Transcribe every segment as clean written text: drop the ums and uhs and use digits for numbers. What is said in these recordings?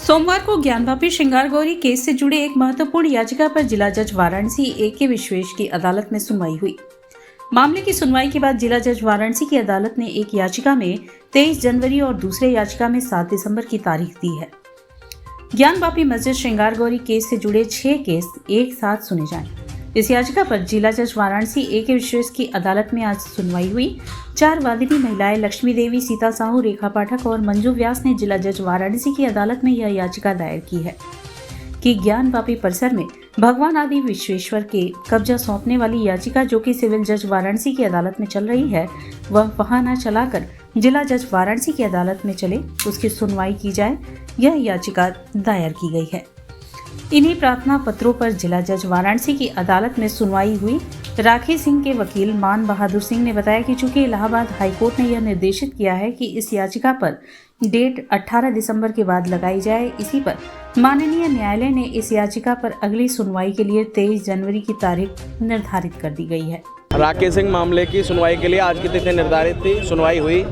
सोमवार को ज्ञानवापी श्रृंगार गौरी केस से जुड़े एक महत्वपूर्ण याचिका पर जिला जज वाराणसी ए.के. विश्वेश की अदालत में सुनवाई हुई। मामले की सुनवाई के बाद जिला जज वाराणसी की अदालत ने एक याचिका में 23 जनवरी और दूसरे याचिका में 7 दिसंबर की तारीख दी है। ज्ञानवापी मस्जिद श्रृंगार गौरी केस से जुड़े 6 केस एक साथ सुने जाएं। इस याचिका पर जिला जज वाराणसी ए.के. विश्वेश की अदालत में आज सुनवाई हुई। 4 वादिनी महिलाएं लक्ष्मी देवी, सीता साहू, रेखा पाठक और मंजू व्यास ने जिला जज वाराणसी की अदालत में यह याचिका दायर की है कि ज्ञानवापी परिसर में भगवान आदि विश्वेश्वर के कब्जा सौंपने वाली याचिका जो कि सिविल जज वाराणसी की अदालत में चल रही है, वह वहां न चलाकर जिला जज वाराणसी की अदालत में चले, उसकी सुनवाई की जाए। यह याचिका दायर की गई है। इन्हीं प्रार्थना पत्रों पर जिला जज वाराणसी की अदालत में सुनवाई हुई। राखी सिंह के वकील मान बहादुर सिंह ने बताया कि चूंकि इलाहाबाद हाईकोर्ट ने यह निर्देशित किया है कि इस याचिका पर डेट 18 दिसंबर के बाद लगाई जाए, इसी पर माननीय न्यायालय ने इस याचिका पर अगली सुनवाई के लिए 23 जनवरी की तारीख निर्धारित कर दी गई है। राखी सिंह मामले की सुनवाई के लिए आज की तिथि निर्धारित थी। सुनवाई हुई।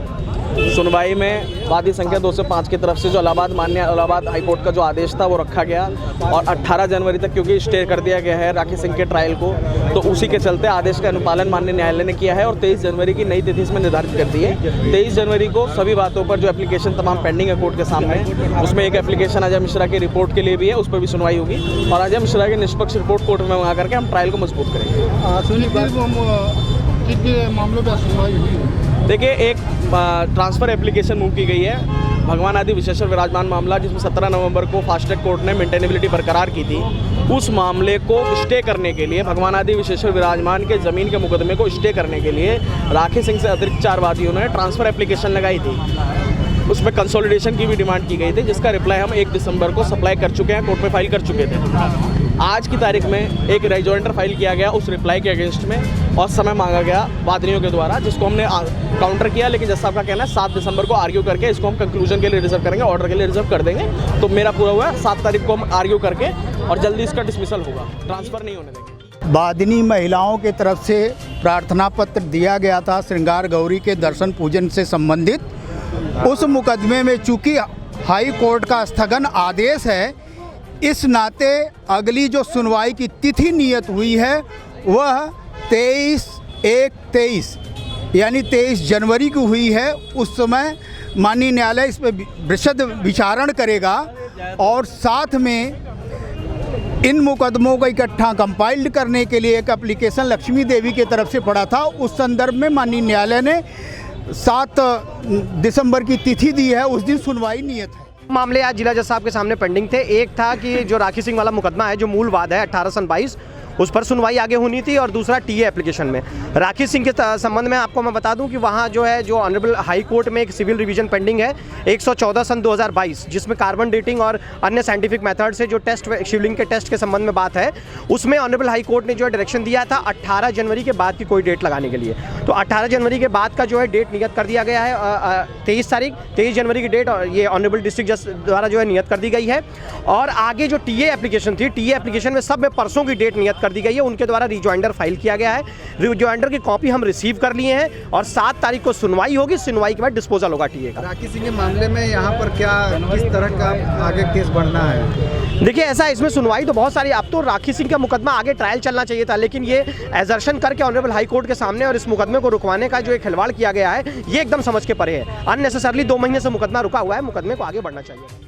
सुनवाई में वादी संख्या 205 की तरफ से जो माननीय इलाहाबाद हाईकोर्ट का जो आदेश था वो रखा गया और 18 जनवरी तक क्योंकि स्टे कर दिया गया है राखी सिंह के ट्रायल को, तो उसी के चलते आदेश का अनुपालन माननीय न्यायालय ने किया है और 23 जनवरी की नई तिथि इसमें निर्धारित कर दी है। 23 जनवरी को सभी बातों पर जो एप्लीकेशन तमाम पेंडिंग है कोर्ट के सामने, उसमें एक एप्लीकेशन अजय मिश्रा की रिपोर्ट के लिए भी है, उस पर भी सुनवाई होगी और अजय मिश्रा की निष्पक्ष रिपोर्ट कोर्ट में मंगा करके हम ट्रायल को मजबूत करेंगे। मामलों पर सुनवाई हुई। देखिए, एक ट्रांसफ़र एप्लीकेशन मूव की गई है भगवान आदि विश्वेश्वर विराजमान मामला, जिसमें 17 नवंबर को फास्ट ट्रैक कोर्ट ने मेंटेनेबिलिटी बरकरार की थी। उस मामले को स्टे करने के लिए, भगवान आदि विश्वेश्वर विराजमान के ज़मीन के मुकदमे को स्टे करने के लिए राखी सिंह से अतिरिक्त 4 वादियों ने ट्रांसफ़र एप्लीकेशन लगाई थी। उसमें कंसोलिडेशन की भी डिमांड की गई थी, जिसका रिप्लाई हम 1 दिसंबर को सप्लाई कर चुके हैं, कोर्ट में फाइल कर चुके थे। आज की तारीख में एक रिजॉइंडर फाइल किया गया उस रिप्लाई के अगेंस्ट में और समय मांगा गया वादिनियों के द्वारा, जिसको हमने काउंटर किया। लेकिन जैसा आपका कहना है 7 दिसंबर को आर्ग्यू करके इसको हम कंक्लूजन के लिए रिजर्व करेंगे, ऑर्डर के लिए रिजर्व कर देंगे। तो मेरा पूरा हुआ है 7 तारीख को हम आर्ग्यू करके और जल्दी इसका डिसमिसल होगा, ट्रांसफ़र नहीं होने देंगे। वादिनी महिलाओं के तरफ से प्रार्थना पत्र दिया गया था श्रृंगार गौरी के दर्शन पूजन से संबंधित। उस मुकदमे में चूंकि हाई कोर्ट का स्थगन आदेश है, इस नाते अगली जो सुनवाई की तिथि नियत हुई है वह 23/1/23 यानी 23 जनवरी को हुई है। उस समय माननीय न्यायालय इस पर विशद विचारण करेगा और साथ में इन मुकदमों को इकट्ठा कंपाइल्ड करने के लिए एक एप्लीकेशन लक्ष्मी देवी की तरफ से पड़ा था। उस संदर्भ में माननीय न्यायालय ने 7 दिसंबर की तिथि दी है, उस दिन सुनवाई नियत है। मामले आज जिला जज साहब के सामने पेंडिंग थे। एक था कि जो राखी सिंह वाला मुकदमा है, जो मूल वाद है 18/22, उस पर सुनवाई आगे होनी थी और दूसरा टीए एप्लीकेशन में। राखी सिंह के संबंध में आपको मैं बता दूं कि वहां जो है जो ऑनरेबल हाई कोर्ट में एक सिविल रिवीजन पेंडिंग है 114 सन 2022, जिसमें कार्बन डेटिंग और अन्य साइंटिफिक मेथड से जो टेस्ट, शिवलिंग के टेस्ट के संबंध में बात है, उसमें ऑनरेबल हाई कोर्ट ने जो डायरेक्शन दिया था 18 जनवरी के बाद की कोई डेट लगाने के लिए। तो 18 जनवरी के बाद का जो है डेट नियत कर दिया गया है 23 जनवरी की डेट और ये ऑनरेबल डिस्ट्रिक्ट जज द्वारा जो है नियत कर दी गई है। और आगे जो टीए एप्लीकेशन थी, टीए एप्लीकेशन में सब में परसों की डेट नियत कर दी गई है। उनके द्वारा रिजॉइंडर फाइल किया गया है। रिजॉइंडर की कॉपी हम रिसीव कर लिए हैं और 7 तारीख को सुनवाई होगी। सुनवाई के बाद डिस्पोजल होगा टीए का। राखी सिंह के मामले में यहाँ पर क्या किस तरह का आगे केस बढ़ना है? देखिए, ऐसा इसमें सुनवाई तो बहुत सारी, अब तो राखी सिंह का मुकदमा आगे ट्रायल चलना चाहिए था, लेकिन ये एजर्शन करके ऑनरेबल हाई कोर्ट के सामने और इस मुकदमे को रुकवाने का जो एक खिलवाड़ किया गया है, ये एकदम समझ के परे है। अननेसेसरली 2 महीने से मुकदमा रुका हुआ है, मुकदमे को आगे बढ़ना चाहिए।